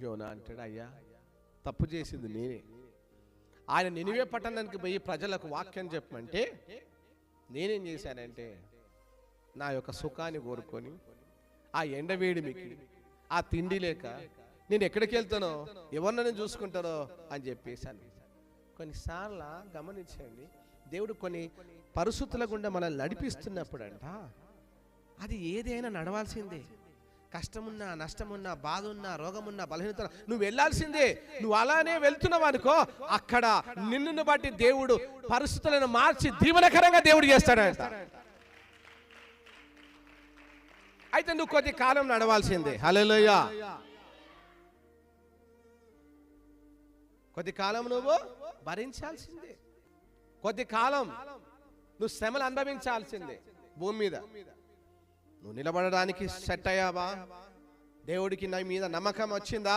యోనా అంటాడు, అయ్యా తప్పు చేసింది నేనే. ఆయన నినివే పట్టణానికి పోయి ప్రజలకు వాక్యం చెప్పమంటే నేనేం చేశానంటే నా యొక్క సుఖాన్ని కోరుకొని ఆ ఎండవేడిమికి ఆ తిండి లేక నేను ఎక్కడికి వెళ్తానో ఎవరినైనా చూసుకుంటారో అని చెప్పేశాను. కొన్నిసార్లు గమనించండి, దేవుడు కొన్ని పరిస్థితుల గుండా మనల్ని నడిపిస్తున్నప్పుడంట అది ఏదైనా నడవాల్సిందే. కష్టమున్నా, నష్టమున్నా, బాధ ఉన్నా, రోగమున్నా, బలహీనత నువ్వు వెళ్ళాల్సిందే. నువ్వు అలానే వెళ్తున్నావు అనుకో, అక్కడ నిన్ను బట్టి దేవుడు పరిస్థితులను మార్చి దీవెనకరంగా దేవుడు చేస్తాడంట. అయితే నువ్వు కొద్ది కాలం నడవాల్సిందే. హల్లెలూయా. కొద్ది కాలం నువ్వు భరించాల్సిందే. కొద్ది కాలం నువ్వు శ్రమలు అనుభవించాల్సిందే. భూమి మీద నువ్వు నిలబడడానికి సెట్ అయ్యావా? దేవుడికి నా మీద నమ్మకం వచ్చిందా?